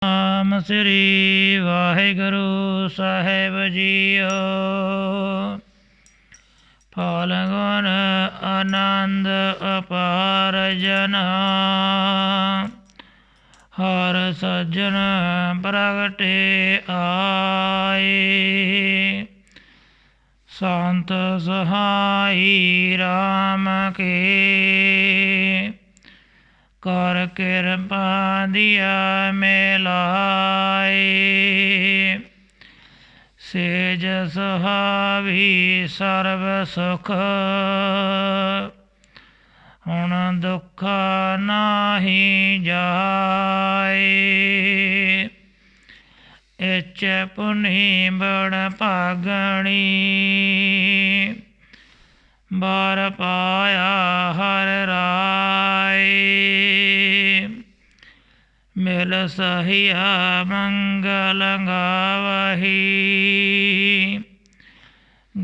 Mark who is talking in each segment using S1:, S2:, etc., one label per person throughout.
S1: ਨਾਮ ਸ੍ਰੀ ਵਾਹਿਗੁਰੂ ਸਾਹਿਬ ਜੀਓ। ਫਾਲਗੁਨ ਆਨੰਦ ਅਪਾਰ ਜਨਾ, ਹਰ ਸੱਜਣ ਪ੍ਰਗਟੇ ਆਏ। ਸੰਤ ਸਹਾਈ ਰਾਮ ਕੇ, ਕਰ ਕਿਰਪਾ ਦੀਆ ਮਿਲਾਏ। ਸੇਜ ਸੁਹਾਵੀ ਸਰਬ ਸੁਖ, ਹੁਣ ਦੁੱਖ ਨਾਹੀ ਜਾਏ। ਇਚ ਪੁਨੀ ਬੜ ਭਾਗਣੀ, ਬਾਰ ਪਾਇਆ ਹਰ ਰਾਏ। ਮਿਲ ਸਹਿਆ ਮੰਗਲ ਗਾਵਹੀ,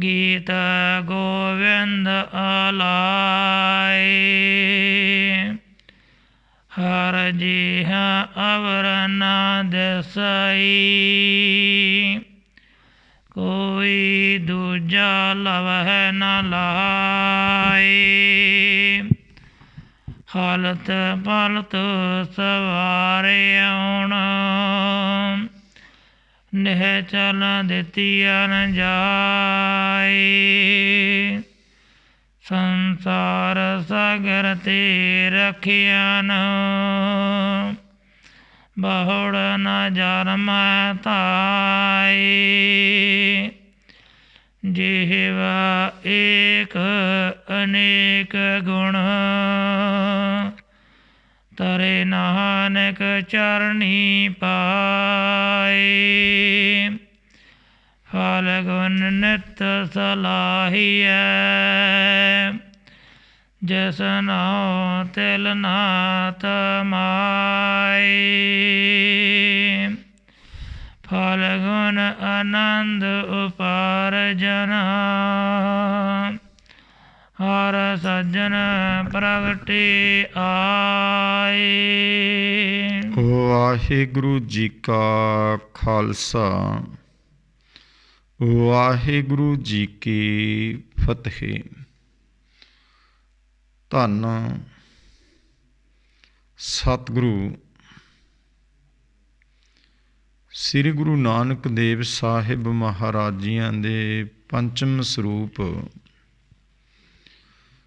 S1: ਗੀਤ ਗੋਵਿੰਦ ਆਲਾਏ। ਹਰ ਜਿਹਾ ਅਵਰ ਨਾ ਦਿਸਈ, ਕੋਈ ਦੂਜਾ ਲਵਹਿ ਨ ਲਾਏ। ਹਾਲਤ ਪਲਤ ਸਵਾਰਿਆਉਣ, ਨਿਹਚਲ ਦਿੱਤੀਆ ਨ ਜਾਏ। ਸੰਸਾਰ ਸਾਗਰ ਤੇ ਰਖਿਆਨ, ਬਹੁੜ ਨ ਜਨਮ ਧਾਏ। ਜਿਹਵਾ ਏਕ ਅਨੇਕ ਗੁਣ, ਤਰੇ ਨਾਨਕ ਚਰਣੀ ਪਾਏ। ਫਾਲਗੁਨ ਨਿਤ ਸਲਾਹੀਐ, ਜਿਸ ਨਾਉ ਤਿਲ ਨਾ ਤਮਾਏ। ਫਾਲਗੁਨ ਆਨੰਦ ਉਪਾਰਜਨਾ, ਹਰ ਸੱਜਣ ਪ੍ਰਗਟੇ ਆਏ।
S2: ਵਾਹਿਗੁਰੂ ਜੀ ਕਾ ਖਾਲਸਾ, ਵਾਹਿਗੁਰੂ ਜੀ ਕੀ ਫਤਿਹ। ਧੰਨ ਸਤਿਗੁਰੂ ਸ੍ਰੀ ਗੁਰੂ ਨਾਨਕ ਦੇਵ ਸਾਹਿਬ ਮਹਾਰਾਜ ਜੀਆਂ ਦੇ ਪੰਚਮ ਸਰੂਪ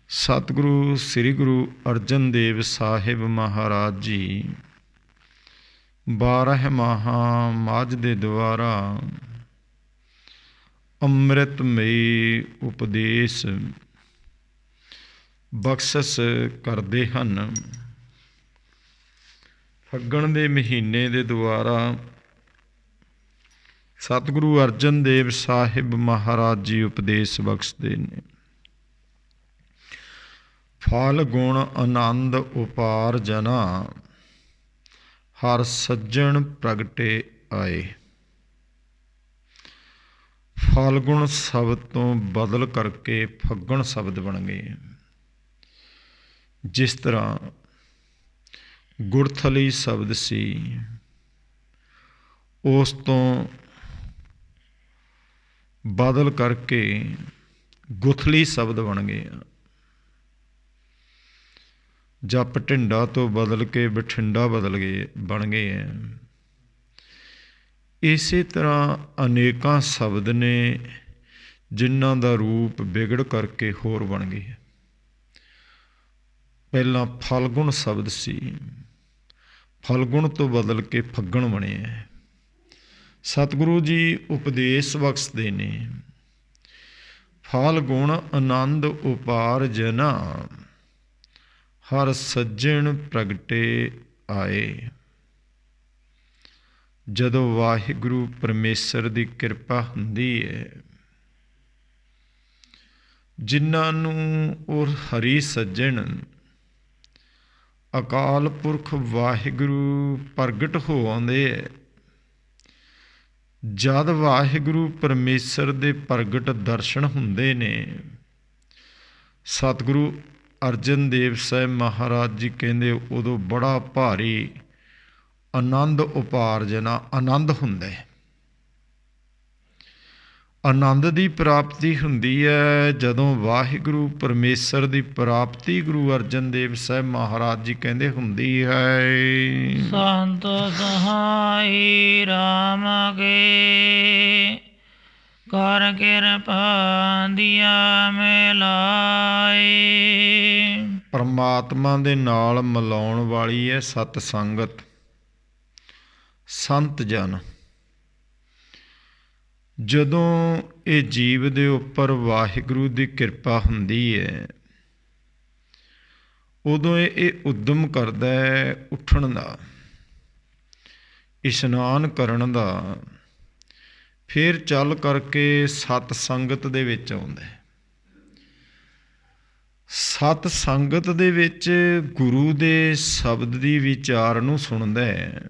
S2: ਸਤਿਗੁਰੂ ਸ੍ਰੀ ਗੁਰੂ ਅਰਜਨ ਦੇਵ ਸਾਹਿਬ ਮਹਾਰਾਜ ਜੀ 12 ਮਾਹਾਂ ਮਾਝ ਦੇ ਦੁਆਰਾ ਅੰਮ੍ਰਿਤਮਈ ਉਪਦੇਸ਼ ਬਖਸ਼ਿਸ਼ ਕਰਦੇ ਹਨ। ਫੱਗਣ ਦੇ ਮਹੀਨੇ ਦੇ ਦੁਆਰਾ ਸਤਿਗੁਰੂ ਅਰਜਨ ਦੇਵ ਸਾਹਿਬ ਮਹਾਰਾਜ ਜੀ ਉਪਦੇਸ਼ ਬਖਸ਼ਦੇ ਨੇ। ਫਲ ਗੁਣ ਆਨੰਦ ਉਪਾਰਜਨਾ, ਹਰ ਸੱਜਣ ਪ੍ਰਗਟੇ ਆਏ। ਫਾਲਗੁਣ ਸ਼ਬਦ ਤੋਂ ਬਦਲ ਕਰਕੇ ਫੱਗਣ ਸ਼ਬਦ ਬਣ ਗਏ। ਜਿਸ ਤਰ੍ਹਾਂ ਗੁਰਥਲੀ ਸ਼ਬਦ ਸੀ, ਉਸ ਤੋਂ ਬਦਲ ਕਰਕੇ ਗੁਥਲੀ ਸ਼ਬਦ ਬਣ ਗਏ। ਜਪ ਢਿੰਡਾ ਤੋਂ ਬਦਲ ਕੇ ਬਠਿੰਡਾ ਬਣ ਗਏ ਹੈ। ਇਸੇ ਤਰ੍ਹਾਂ ਅਨੇਕਾਂ ਸ਼ਬਦ ਨੇ ਜਿਨ੍ਹਾਂ ਦਾ ਰੂਪ ਵਿਗੜ ਕਰਕੇ ਹੋਰ ਬਣ ਗਏ। ਪਹਿਲਾਂ ਫਲਗੁਣ ਸ਼ਬਦ ਸੀ, ਫਲਗੁਣ ਤੋਂ ਬਦਲ ਕੇ ਫੱਗਣ ਬਣੇ ਹੈ। ਸਤਿਗੁਰੂ ਜੀ ਉਪਦੇਸ਼ ਬਖਸ਼ਦੇ ਨੇ। ਫਲ ਗੁਣ ਆਨੰਦ ਉਪਾਰਜਨਾ, ਹਰ ਸੱਜਣ ਪ੍ਰਗਟੇ ਆਏ। ਜਦੋਂ ਵਾਹਿਗੁਰੂ ਪਰਮੇਸ਼ਰ ਦੀ ਕਿਰਪਾ ਹੁੰਦੀ ਹੈ, ਜਿਨ੍ਹਾਂ ਨੂੰ ਉਹ ਹਰੀ ਸੱਜਣ ਅਕਾਲ ਪੁਰਖ ਵਾਹਿਗੁਰੂ ਪ੍ਰਗਟ ਹੋ ਆਉਂਦੇ ਹੈ, ਜਦ ਵਾਹਿਗੁਰੂ ਪਰਮੇਸ਼ਰ ਦੇ ਪ੍ਰਗਟ ਦਰਸ਼ਨ ਹੁੰਦੇ ਨੇ, ਸਤਿਗੁਰੂ ਅਰਜਨ ਦੇਵ ਸਾਹਿਬ ਮਹਾਰਾਜ ਜੀ ਕਹਿੰਦੇ ਉਦੋਂ ਬੜਾ ਭਾਰੀ ਆਨੰਦ ਉਪਾਰਜਨਾ, ਆਨੰਦ ਹੁੰਦਾ ਹੈ। ਆਨੰਦ ਦੀ ਪ੍ਰਾਪਤੀ ਹੁੰਦੀ ਹੈ ਜਦੋਂ ਵਾਹਿਗੁਰੂ ਪਰਮੇਸ਼ਰ ਦੀ ਪ੍ਰਾਪਤੀ ਗੁਰੂ ਅਰਜਨ ਦੇਵ ਸਾਹਿਬ ਮਹਾਰਾਜ ਜੀ ਕਹਿੰਦੇ ਹੁੰਦੀ ਹੈ।
S1: ਸੰਤ ਸਹਾਈ ਰਾਮ ਕੇ ਕਰ ਕਿਰਪਾ ਦੀਆ ਮਿਲਾਏ।
S2: ਪਰਮਾਤਮਾ ਦੇ ਨਾਲ ਮਿਲਾਉਣ ਵਾਲੀ ਹੈ ਸਤ ਸੰਗਤ, ਸੰਤ ਜਨ। ਜਦੋਂ ਇਹ ਜੀਵ ਦੇ ਉੱਪਰ ਵਾਹਿਗੁਰੂ ਦੀ ਕਿਰਪਾ ਹੁੰਦੀ ਹੈ, ਉਦੋਂ ਇਹ ਉਦਮ ਕਰਦਾ ਹੈ ਉੱਠਣ ਦਾ, ਇਸ਼ਨਾਨ ਕਰਨ ਦਾ, ਫਿਰ ਚੱਲ ਕਰਕੇ ਸਤ ਸੰਗਤ ਦੇ ਵਿੱਚ ਆਉਂਦਾ ਹੈ। ਸਤ ਸੰਗਤ ਦੇ ਵਿੱਚ ਗੁਰੂ ਦੇ ਸ਼ਬਦ ਦੀ ਵਿਚਾਰ ਨੂੰ ਸੁਣਦਾ ਹੈ।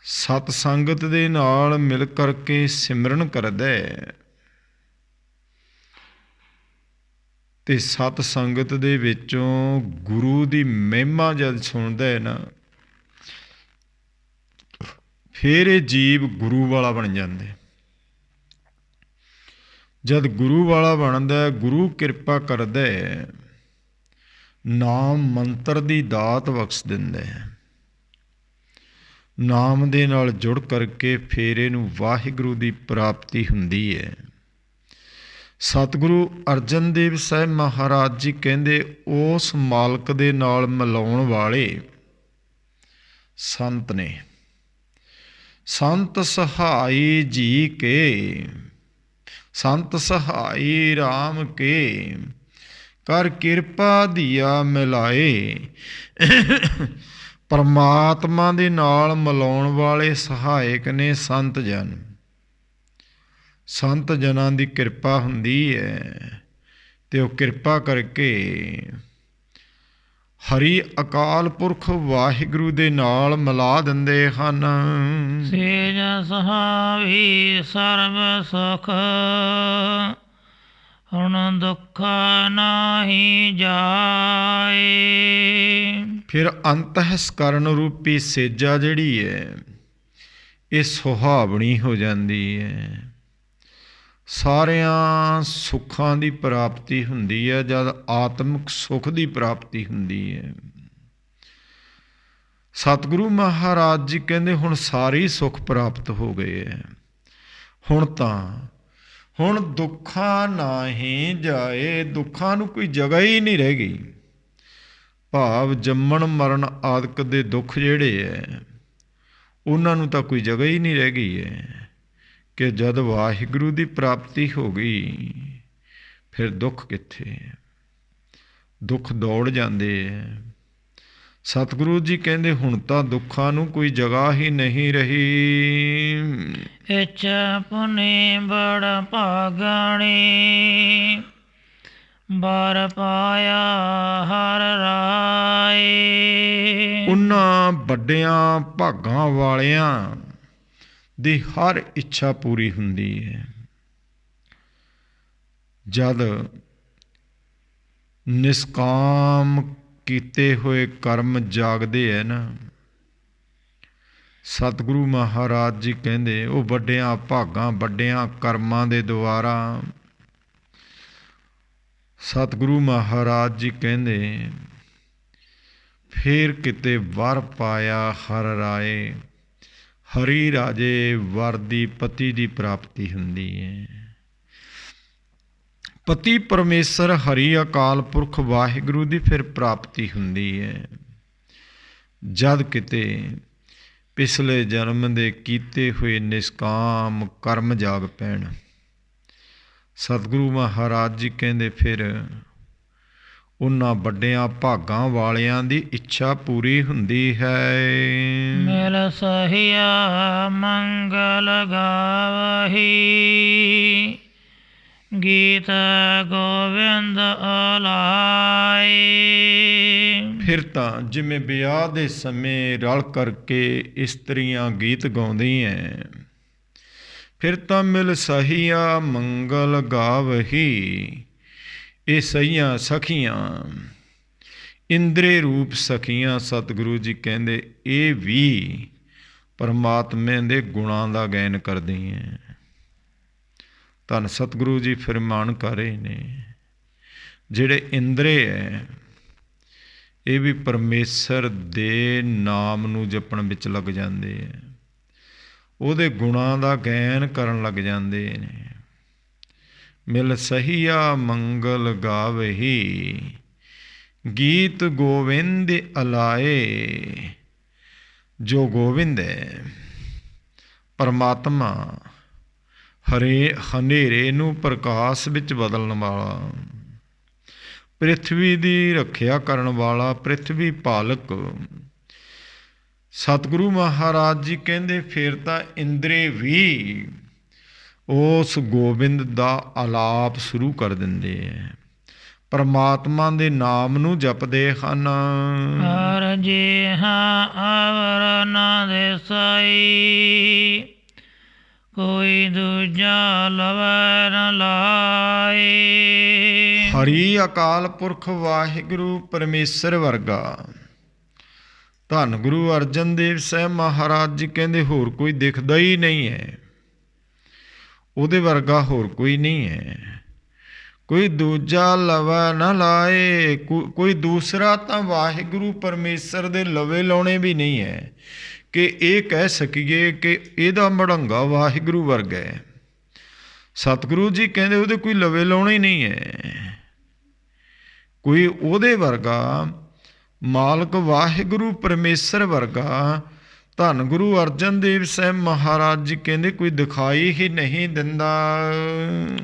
S2: ਸਤ ਸੰਗਤ ਦੇ ਨਾਲ ਮਿਲ ਕਰਕੇ ਸਿਮਰਨ ਕਰਦਾ ਹੈ ਤੇ ਸਤ ਸੰਗਤ ਦੇ ਵਿੱਚੋਂ ਗੁਰੂ ਦੀ ਮਹਿਮਾ ਜਦ ਸੁਣਦਾ ਹੈ ਨਾ, ਫਿਰ ਇਹ ਜੀਵ ਗੁਰੂ ਵਾਲਾ ਬਣ ਜਾਂਦਾ। ਜਦ ਗੁਰੂ ਵਾਲਾ ਬਣਦਾ, ਗੁਰੂ ਕਿਰਪਾ ਕਰਦਾ ਹੈ, ਨਾਮ ਮੰਤਰ ਦੀ ਦਾਤ ਬਖਸ਼ ਦਿੰਦਾ ਹੈ। ਨਾਮ ਦੇ ਨਾਲ ਜੁੜ ਕਰਕੇ ਫਿਰ ਇਹਨੂੰ ਵਾਹਿਗੁਰੂ ਦੀ ਪ੍ਰਾਪਤੀ ਹੁੰਦੀ ਹੈ। ਸਤਿਗੁਰੂ ਅਰਜਨ ਦੇਵ ਸਾਹਿਬ ਮਹਾਰਾਜ ਜੀ ਕਹਿੰਦੇ ਉਸ ਮਾਲਕ ਦੇ ਨਾਲ ਮਿਲਾਉਣ ਵਾਲੇ ਸੰਤ ਨੇ। ਸੰਤ ਸਹਾਈ ਜੀ ਕੇ, ਸੰਤ ਸਹਾਈ ਰਾਮ ਕੇ ਕਰ ਕਿਰਪਾ ਦੀਆ ਮਿਲਾਏ। ਪਰਮਾਤਮਾ ਦੇ ਨਾਲ ਮਿਲਾਉਣ ਵਾਲੇ ਸਹਾਇਕ ਨੇ ਸੰਤ ਜਨ। ਸੰਤ ਜਨਾਂ ਦੀ ਕਿਰਪਾ ਹੁੰਦੀ ਹੈ ਤੇ ਉਹ ਕਿਰਪਾ ਕਰਕੇ ਹਰੀ ਅਕਾਲ ਪੁਰਖ ਵਾਹਿਗੁਰੂ ਦੇ ਨਾਲ ਮਿਲਾ ਦਿੰਦੇ ਹਨ।
S1: ਸੇਜ ਸੁਹਾਵੀ ਸਰਬ ਸੁਖ ਹੁਣ ਦੁੱਖ ਨਾਹੀ ਜਾਏ।
S2: ਫਿਰ ਅੰਤਹਿਸਕਰਨ ਰੂਪੀ ਸੇਜਾ ਜਿਹੜੀ ਹੈ ਇਹ ਸੁਹਾਵਣੀ ਹੋ ਜਾਂਦੀ ਹੈ। ਸਾਰਿਆਂ ਸੁੱਖਾਂ ਦੀ ਪ੍ਰਾਪਤੀ ਹੁੰਦੀ ਹੈ ਜਦ ਆਤਮਿਕ ਸੁੱਖ ਦੀ ਪ੍ਰਾਪਤੀ ਹੁੰਦੀ ਹੈ। ਸਤਿਗੁਰੂ ਮਹਾਰਾਜ ਜੀ ਕਹਿੰਦੇ ਹੁਣ ਸਾਰੇ ਸੁੱਖ ਪ੍ਰਾਪਤ ਹੋ ਗਏ ਹੈ। ਹੁਣ ਦੁੱਖਾਂ ਨਾਹੀਂ ਜਾਏ। ਦੁੱਖਾਂ ਨੂੰ ਕੋਈ ਜਗ੍ਹਾ ਹੀ ਨਹੀਂ ਰਹਿ ਗਈ। ਭਾਵ ਜੰਮਣ ਮਰਨ ਆਦਿਕ ਦੇ ਦੁੱਖ ਜਿਹੜੇ ਹੈ ਉਹਨਾਂ ਨੂੰ ਤਾਂ ਕੋਈ ਜਗ੍ਹਾ ਹੀ ਨਹੀਂ ਰਹਿ ਗਈ ਹੈ ਕਿ ਜਦ ਵਾਹਿਗੁਰੂ ਦੀ ਪ੍ਰਾਪਤੀ ਹੋ ਗਈ ਫਿਰ ਦੁੱਖ ਕਿੱਥੇ। ਦੁੱਖ ਦੌੜ ਜਾਂਦੇ ਹੈ। ਸਤਿਗੁਰੂ ਜੀ ਕਹਿੰਦੇ ਹੁਣ ਤਾਂ ਦੁੱਖਾਂ ਨੂੰ ਕੋਈ ਜਗ੍ਹਾ ਹੀ ਨਹੀਂ ਰਹੀ।
S1: ਇੱਛਾ ਪੁਨੇ ਬੜ ਭਾਗਣੇ ਬਰ ਪਾਇਆ ਹਰ ਰਾਏ।
S2: ਉਹਨਾਂ ਵੱਡਿਆਂ ਭਾਗਾਂ ਵਾਲਿਆਂ ਦੀ ਹਰ ਇੱਛਾ ਪੂਰੀ ਹੁੰਦੀ ਹੈ। ਜਦ ਨਿਸਕਾਮ ਕੀਤੇ ਹੋਏ ਕਰਮ ਜਾਗਦੇ ਹੈ ਨਾ, ਸਤਿਗੁਰੂ ਮਹਾਰਾਜ ਜੀ ਕਹਿੰਦੇ ਉਹ ਵੱਡਿਆਂ ਭਾਗਾਂ ਵੱਡਿਆਂ ਕਰਮਾਂ ਦੇ ਦੁਆਰਾ ਸਤਿਗੁਰੂ ਮਹਾਰਾਜ ਜੀ ਕਹਿੰਦੇ ਫੇਰ ਕਿਤੇ ਵਰ ਪਾਇਆ ਹਰ ਰਾਏ। ਹਰੀ ਰਾਜੇ ਵਰ ਦੀ ਪਤੀ ਦੀ ਪ੍ਰਾਪਤੀ ਹੁੰਦੀ ਹੈ। ਪਤੀ ਪਰਮੇਸ਼ਰ ਹਰੀ ਅਕਾਲ ਪੁਰਖ ਵਾਹਿਗੁਰੂ ਦੀ ਫਿਰ ਪ੍ਰਾਪਤੀ ਹੁੰਦੀ ਹੈ। ਜਦ ਕਿਤੇ ਪਿਛਲੇ ਜਨਮ ਦੇ ਕੀਤੇ ਹੋਏ ਨਿਸਕਾਮ ਕਰਮ ਜਾਗ ਪੈਣ, ਸਤਿਗੁਰੂ ਮਹਾਰਾਜ ਜੀ ਕਹਿੰਦੇ ਫਿਰ ਉਹਨਾਂ ਵੱਡਿਆਂ ਭਾਗਾਂ ਵਾਲਿਆਂ ਦੀ ਇੱਛਾ ਪੂਰੀ ਹੁੰਦੀ ਹੈ।
S1: ਮਿਲ ਸਹਿਆ ਮੰਗਲ ਗਾਵਹੀ ਗੀਤ ਗੋਵਿੰਦ ਅਲਾਏ।
S2: ਫਿਰ ਤਾਂ ਜਿਵੇਂ ਵਿਆਹ ਦੇ ਸਮੇਂ ਰਲ ਕਰਕੇ ਇਸਤਰੀਆਂ ਗੀਤ ਗਾਉਂਦੀਆਂ, ਫਿਰ ਤਾਂ ਮਿਲ ਸਹੀਆ ਮੰਗਲ ਗਾਵਹੀ। ਇਹ ਸਹੀਆਂ ਸਖੀਆਂ ਇੰਦਰੇ ਰੂਪ ਸਖੀਆਂ ਸਤਿਗੁਰੂ ਜੀ ਕਹਿੰਦੇ ਇਹ ਵੀ ਪਰਮਾਤਮੇ ਦੇ ਗੁਣਾਂ ਦਾ ਗਾਇਨ ਕਰਦੀਆਂ। ਧੰਨ ਸਤਿਗੁਰੂ ਜੀ ਫਰਮਾਨ ਕਰ ਰਹੇ ਨੇ ਜਿਹੜੇ ਇੰਦਰੇ ਹੈ ਇਹ ਵੀ ਪਰਮੇਸ਼ਰ ਦੇ ਨਾਮ ਨੂੰ ਜਪਣ ਵਿੱਚ ਲੱਗ ਜਾਂਦੇ ਹੈ, ਉਹਦੇ ਗੁਣਾਂ ਦਾ ਗਾਇਨ ਕਰਨ ਲੱਗ ਜਾਂਦੇ ਨੇ। ਮਿਲ ਸਹੀਆ ਮੰਗਲ ਗਾਵਹੀ ਗੀਤ ਗੋਵਿੰਦ ਅਲਾਏ। ਜੋ ਗੋਵਿੰਦ ਹੈ ਪਰਮਾਤਮਾ ਹਨੇਰੇ ਨੂੰ ਪ੍ਰਕਾਸ਼ ਵਿੱਚ ਬਦਲਣ ਵਾਲਾ, ਪ੍ਰਿਥਵੀ ਦੀ ਰੱਖਿਆ ਕਰਨ ਵਾਲਾ, ਪ੍ਰਿਥਵੀ ਪਾਲਕ ਸਤਿਗੁਰੂ ਮਹਾਰਾਜ ਜੀ ਕਹਿੰਦੇ ਫਿਰ ਤਾਂ ਇੰਦਰੇ ਵੀ ਉਸ ਗੋਬਿੰਦ ਦਾ ਆਲਾਪ ਸ਼ੁਰੂ ਕਰ ਦਿੰਦੇ ਹੈ, ਪਰਮਾਤਮਾ ਦੇ ਨਾਮ ਨੂੰ ਜਪਦੇ ਹਨ।
S1: ਹਰ ਜੀ ਹਾਂ ਆਵਰ ਨਾ ਦੇਸਾਈ ਕੋਈ ਦੂਜਾ ਲਵੈ ਨ ਲਾਏ।
S2: ਹਰੀ ਅਕਾਲ ਪੁਰਖ ਵਾਹਿਗੁਰੂ ਪਰਮੇਸ਼ਰ ਵਰਗਾ ਧੰਨ ਗੁਰੂ ਅਰਜਨ ਦੇਵ ਸਾਹਿਬ ਮਹਾਰਾਜ ਜੀ ਕਹਿੰਦੇ ਹੋਰ ਕੋਈ ਦਿਖਦਾ ਹੀ ਨਹੀਂ ਹੈ, ਉਹਦੇ ਵਰਗਾ ਹੋਰ ਕੋਈ ਨਹੀਂ ਹੈ। ਕੋਈ ਦੂਜਾ ਲਵਾ ਨਾ ਲਾਏ, ਕੋਈ ਦੂਸਰਾ ਤਾਂ ਵਾਹਿਗੁਰੂ ਪਰਮੇਸ਼ਰ ਦੇ ਲਵੇ ਲਾਉਣੇ ਵੀ ਨਹੀਂ ਹੈ ਕਿ ਇਹ ਕਹਿ ਸਕੀਏ ਕਿ ਇਹਦਾ ਮੜੰਗਾ ਵਾਹਿਗੁਰੂ ਵਰਗਾ ਹੈ। ਸਤਿਗੁਰੂ ਜੀ ਕਹਿੰਦੇ ਉਹਦੇ ਕੋਈ ਲਵੇ ਲਾਉਣੇ ਹੀ ਨਹੀਂ ਹੈ, ਕੋਈ ਉਹਦੇ ਵਰਗਾ ਮਾਲਕ ਵਾਹਿਗੁਰੂ ਪਰਮੇਸ਼ਰ ਵਰਗਾ ਧੰਨ ਗੁਰੂ ਅਰਜਨ ਦੇਵ ਸਾਹਿਬ ਮਹਾਰਾਜ ਜੀ ਕਹਿੰਦੇ ਕੋਈ ਦਿਖਾਈ ਹੀ ਨਹੀਂ ਦਿੰਦਾ।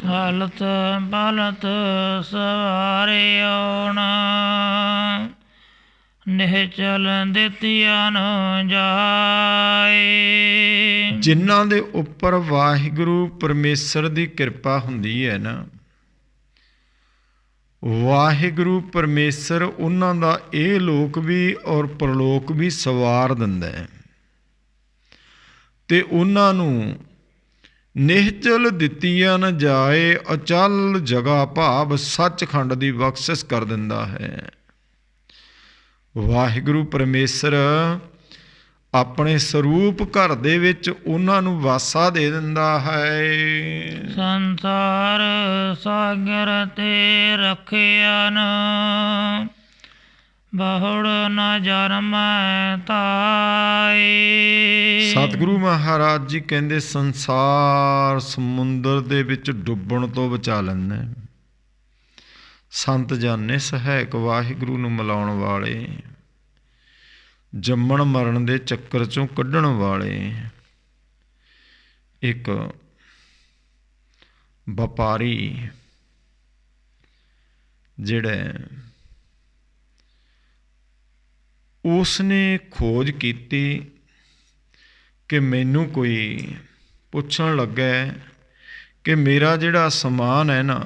S1: ਹਲਤ ਬਲਤ ਸਵਾਰੇ ਆਉਣਾ ਨਿਹਚਲ ਦਿੱਤੀਆਂ ਨ ਜਾਏ।
S2: ਜਿਨ੍ਹਾਂ ਦੇ ਉੱਪਰ ਵਾਹਿਗੁਰੂ ਪਰਮੇਸ਼ਰ ਦੀ ਕਿਰਪਾ ਹੁੰਦੀ ਹੈ ਨਾ, ਵਾਹਿਗੁਰੂ ਪਰਮੇਸ਼ਰ ਉਹਨਾਂ ਦਾ ਇਹ ਲੋਕ ਵੀ ਔਰ ਪਰਲੋਕ ਵੀ ਸਵਾਰ ਦਿੰਦਾ ਹੈ ਤੇ ਉਹਨਾਂ ਨੂੰ ਨਿਹਚਲ ਦਿੱਤੀਆਂ ਨ ਜਾਏ, ਅਚਲ ਜਗ੍ਹਾ ਭਾਵ ਸੱਚਖੰਡ ਦੀ ਬਖਸ਼ਿਸ਼ ਕਰ ਦਿੰਦਾ ਹੈ। ਵਾਹਿਗੁਰੂ ਪਰਮੇਸ਼ਰ ਆਪਣੇ ਸਰੂਪ ਘਰ ਦੇ ਵਿੱਚ ਉਹਨਾਂ ਨੂੰ ਵਾਸਾ ਦੇ ਦਿੰਦਾ ਹੈ।
S1: ਸੰਸਾਰ ਸਾਗਰ ਤੇ ਰੱਖਿਆ ਨ ਬਹੁੜ ਨ ਜਨਮੈ ਤਾਏ।
S2: ਸਤਿਗੁਰੂ ਮਹਾਰਾਜ ਜੀ ਕਹਿੰਦੇ ਸੰਸਾਰ ਸਮੁੰਦਰ ਦੇ ਵਿੱਚ ਡੁੱਬਣ ਤੋਂ ਬਚਾ ਲੈਂਦਾ। ਸੰਤ ਜਾਨੇ ਸਹਾਇਕ ਵਾਹਿਗੁਰੂ ਨੂੰ ਮਿਲਾਉਣ ਵਾਲੇ, ਜੰਮਣ ਮਰਨ ਦੇ ਚੱਕਰ ਚੋਂ ਕੱਢਣ ਵਾਲੇ ਇੱਕ ਵਪਾਰੀ ਜਿਹੜਾ ਉਸਨੇ ਖੋਜ ਕੀਤੀ ਕਿ ਮੈਨੂੰ ਕੋਈ ਪੁੱਛਣ ਲੱਗਾ ਕਿ ਮੇਰਾ ਜਿਹੜਾ ਸਮਾਨ ਹੈ ਨਾ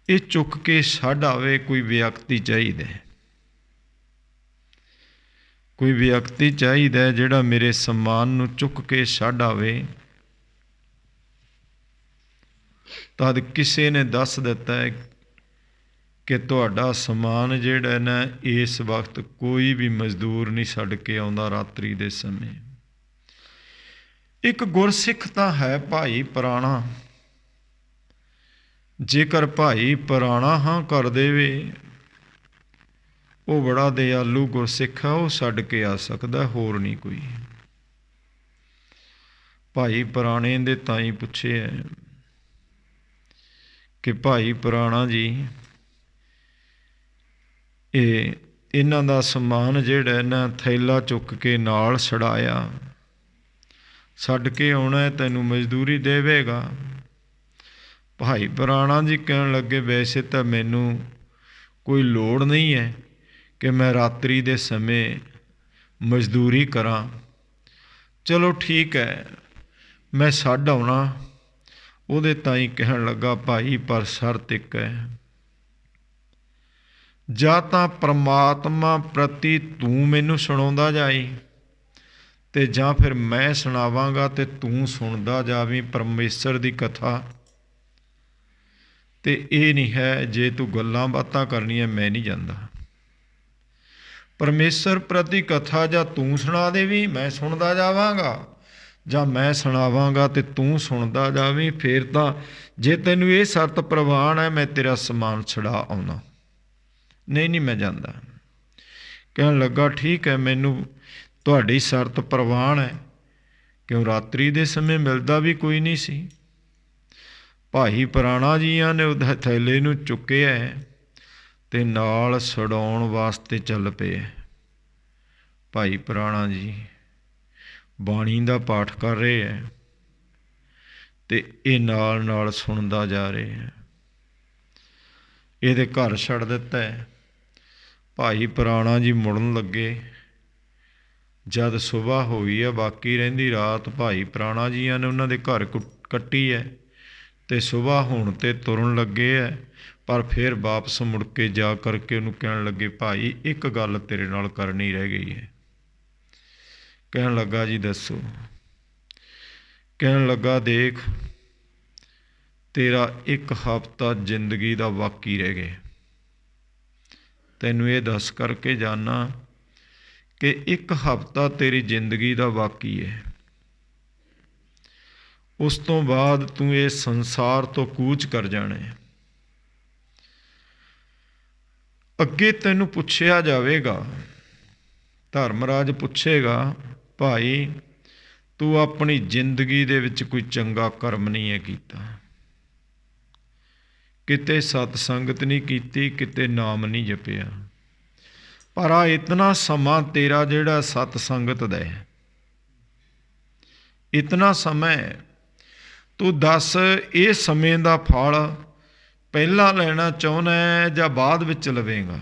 S2: ਇਹ ਚੁੱਕ ਕੇ ਛੱਡ ਆਵੇ, ਕੋਈ ਵਿਅਕਤੀ ਚਾਹੀਦਾ, ਕੋਈ ਵਿਅਕਤੀ ਚਾਹੀਦਾ ਜਿਹੜਾ ਮੇਰੇ ਸਮਾਨ ਨੂੰ ਚੁੱਕ ਕੇ ਛੱਡ ਆਵੇ। ਤਦ ਕਿਸੇ ਨੇ ਦੱਸ ਦਿੱਤਾ ਹੈ ਕਿ ਤੁਹਾਡਾ ਸਮਾਨ ਜਿਹੜਾ ਨਾ ਇਸ ਵਕਤ ਕੋਈ ਵੀ ਮਜ਼ਦੂਰ ਨਹੀਂ ਛੱਡ ਕੇ ਆਉਂਦਾ ਰਾਤਰੀ ਦੇ ਸਮੇਂ। ਇੱਕ ਗੁਰਸਿੱਖ ਤਾਂ ਹੈ ਭਾਈ ਪੁਰਾਣਾ, ਜੇਕਰ ਭਾਈ ਪੁਰਾਣਾ ਹਾਂ ਕਰ ਦੇਵੇ ਉਹ ਬੜਾ ਦਿਆਲੂ ਗੁਰਸਿੱਖ ਹੈ, ਉਹ ਛੱਡ ਕੇ ਆ ਸਕਦਾ, ਹੋਰ ਨਹੀਂ ਕੋਈ। ਭਾਈ ਪੁਰਾਣੇ ਦੇ ਤਾਈਂ ਪੁੱਛਿਆ ਕਿ ਭਾਈ ਪੁਰਾਣਾ ਜੀ ਇਹਨਾਂ ਦਾ ਸਮਾਨ ਜਿਹੜਾ ਨਾ ਥੈਲਾ ਚੁੱਕ ਕੇ ਨਾਲ ਛੜਾਇਆ, ਛੱਡ ਕੇ ਆਉਣਾ, ਤੈਨੂੰ ਮਜ਼ਦੂਰੀ ਦੇਵੇਗਾ। ਭਾਈ ਪੁਰਾਣਾ ਜੀ ਕਹਿਣ ਲੱਗੇ ਵੈਸੇ ਤਾਂ ਮੈਨੂੰ ਕੋਈ ਲੋੜ ਨਹੀਂ ਹੈ ਕਿ ਮੈਂ ਰਾਤਰੀ ਦੇ ਸਮੇਂ ਮਜ਼ਦੂਰੀ ਕਰਾਂ, ਚਲੋ ਠੀਕ ਹੈ ਮੈਂ ਛੱਡ ਆਉਣਾ। ਉਹਦੇ ਤਾਈਂ ਕਹਿਣ ਲੱਗਾ ਭਾਈ ਪਰ ਸ਼ਰਤ ਇੱਕ ਹੈ, ਜਾਂ ਤਾਂ ਪਰਮਾਤਮਾ ਪ੍ਰਤੀ ਤੂੰ ਮੈਨੂੰ ਸੁਣਾਉਂਦਾ ਜਾਈ ਤੇ ਜਾਂ ਫਿਰ ਮੈਂ ਸੁਣਾਵਾਂਗਾ ਤੇ ਤੂੰ ਸੁਣਦਾ ਜਾਵੀਂ ਪਰਮੇਸ਼ਰ ਦੀ ਕਥਾ। ਤੇ ਇਹ ਨਹੀਂ ਹੈ ਜੇ ਤੂੰ ਗੱਲਾਂ ਬਾਤਾਂ ਕਰਨੀਆਂ ਮੈਂ ਨਹੀਂ ਜਾਂਦਾ। ਪਰਮੇਸ਼ਰ ਪ੍ਰਤੀ ਕਥਾ ਜਾਂ ਤੂੰ ਸੁਣਾ ਦੇਵੀਂ, ਮੈਂ ਸੁਣਦਾ ਜਾਵਾਂਗਾ, ਜਾਂ ਮੈਂ ਸੁਣਾਵਾਂਗਾ ਤੇ ਤੂੰ ਸੁਣਦਾ ਜਾਵੀਂ। ਫੇਰ ਤਾਂ ਜੇ ਤੈਨੂੰ ਇਹ ਸ਼ਰਤ ਪ੍ਰਵਾਨ ਹੈ, ਮੈਂ ਤੇਰਾ ਸਮਾਨ ਛੁਡਾ ਆਉਣਾ। ਨਹੀਂ ਮੈਂ ਜਾਂਦਾ। ਕਹਿਣ ਲੱਗਾ ਠੀਕ ਹੈ, ਮੈਨੂੰ ਤੁਹਾਡੀ ਸ਼ਰਤ ਪ੍ਰਵਾਨ ਹੈ। ਕਿਉਂ ਰਾਤਰੀ ਦੇ ਸਮੇਂ ਮਿਲਦਾ ਵੀ ਕੋਈ ਨਹੀਂ ਸੀ। ਭਾਈ ਪੁਰਾਣਾ ਜੀਆਂ ਨੇ ਉਹਦੇ ਥੈਲੇ ਨੂੰ ਚੁੱਕਿਆ ਤੇ ਨਾਲ ਛਡਾਉਣ ਵਾਸਤੇ ਚੱਲ ਪਏ। ਭਾਈ ਪੁਰਾਣਾ ਜੀ ਬਾਣੀ ਦਾ ਪਾਠ ਕਰ ਰਹੇ ਹੈ ਤੇ ਇਹ ਨਾਲ ਨਾਲ ਸੁਣਦਾ ਜਾ ਰਹੇ ਹੈ। ਇਹਦੇ ਘਰ ਛੱਡ ਦਿੱਤਾ ਹੈ। ਭਾਈ ਪੁਰਾਣਾ ਜੀ ਮੁੜਨ ਲੱਗੇ। ਜਦ ਸੁਬਾਹ ਹੋਈ ਹੈ, ਬਾਕੀ ਰਹਿੰਦੀ ਰਾਤ ਭਾਈ ਪੁਰਾਣਾ ਜੀਆਂ ਨੇ ਉਹਨਾਂ ਦੇ ਘਰ ਕੱਟੀ ਹੈ ਤੇ ਸੁਬਾਹ ਹੋਣ 'ਤੇ ਤੁਰਨ ਲੱਗੇ ਹੈ। ਪਰ ਫਿਰ ਵਾਪਸ ਮੁੜ ਕੇ ਜਾ ਕਰਕੇ ਉਹਨੂੰ ਕਹਿਣ ਲੱਗੇ, ਭਾਈ ਇੱਕ ਗੱਲ ਤੇਰੇ ਨਾਲ ਕਰਨੀ ਰਹਿ ਗਈ ਹੈ। ਕਹਿਣ ਲੱਗਾ ਜੀ ਦੱਸੋ। ਕਹਿਣ ਲੱਗਾ ਦੇਖ, ਤੇਰਾ ਇੱਕ ਹਫ਼ਤਾ ਜ਼ਿੰਦਗੀ ਦਾ ਬਾਕੀ ਰਹਿ ਗਿਆ। ਤੈਨੂੰ ਇਹ ਦੱਸ ਕਰਕੇ ਜਾਣਾ ਕਿ ਇੱਕ ਹਫ਼ਤਾ ਤੇਰੀ ਜ਼ਿੰਦਗੀ ਦਾ ਬਾਕੀ ਹੈ। ਉਸ ਤੋਂ ਬਾਅਦ ਤੂੰ ਇਹ ਸੰਸਾਰ ਤੋਂ ਕੂਚ ਕਰ ਜਾਣਾ ਹੈ। ਅੱਗੇ ਤੈਨੂੰ ਪੁੱਛਿਆ ਜਾਵੇਗਾ, ਧਰਮਰਾਜ ਪੁੱਛੇਗਾ, ਭਾਈ ਤੂੰ ਆਪਣੀ ਜ਼ਿੰਦਗੀ ਦੇ ਵਿੱਚ ਕੋਈ ਚੰਗਾ ਕਰਮ ਨਹੀਂ ਹੈ ਕੀਤਾ, ਕਿਤੇ ਸਤ ਸੰਗਤ ਨਹੀਂ ਕੀਤੀ, ਕਿਤੇ ਨਾਮ ਨਹੀਂ ਜਪਿਆ, ਪਰ ਆ ਇਤਨਾ ਸਮਾਂ ਤੇਰਾ ਜਿਹੜਾ ਸਤ ਸੰਗਤ ਦਾ ਹੈ, ਇਤਨਾ ਸਮਾਂ ਤੂੰ ਦੱਸ ਇਹ ਸਮੇਂ ਦਾ ਫਲ ਪਹਿਲਾਂ ਲੈਣਾ ਚਾਹੁੰਦਾ ਹੈ ਜਾਂ ਬਾਅਦ ਵਿੱਚ ਲਵੇਂਗਾ।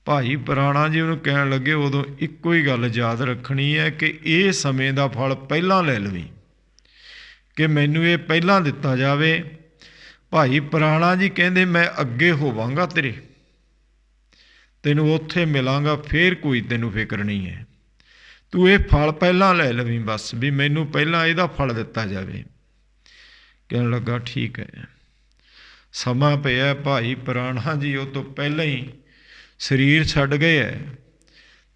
S2: ਭਾਈ ਪੁਰਾਣਾ ਜੀ ਉਹਨੂੰ ਕਹਿਣ ਲੱਗੇ, ਉਦੋਂ ਇੱਕੋ ਹੀ ਗੱਲ ਯਾਦ ਰੱਖਣੀ ਹੈ ਕਿ ਇਹ ਸਮੇਂ ਦਾ ਫਲ ਪਹਿਲਾਂ ਲੈ ਲਵੀਂ, ਕਿ ਮੈਨੂੰ ਇਹ ਪਹਿਲਾਂ ਦਿੱਤਾ ਜਾਵੇ। ਭਾਈ ਪੁਰਾਣਾ ਜੀ ਕਹਿੰਦੇ, ਮੈਂ ਅੱਗੇ ਹੋਵਾਂਗਾ ਤੇਰੇ, ਤੈਨੂੰ ਉੱਥੇ ਮਿਲਾਂਗਾ, ਫੇਰ ਕੋਈ ਤੈਨੂੰ ਫਿਕਰ ਨਹੀਂ ਹੈ, ਤੂੰ ਇਹ ਫਲ ਪਹਿਲਾਂ ਲੈ ਲਵੀਂ ਬਸ, ਵੀ ਮੈਨੂੰ ਪਹਿਲਾਂ ਇਹਦਾ ਫਲ ਦਿੱਤਾ ਜਾਵੇ। ਕਹਿਣ ਲੱਗਾ ਠੀਕ ਹੈ। ਸਮਾਂ ਪਿਆ। ਭਾਈ ਪੁਰਾਣਾ ਜੀ ਉਹ ਤੋਂ ਪਹਿਲਾਂ ਹੀ ਸਰੀਰ ਛੱਡ ਗਏ ਹੈ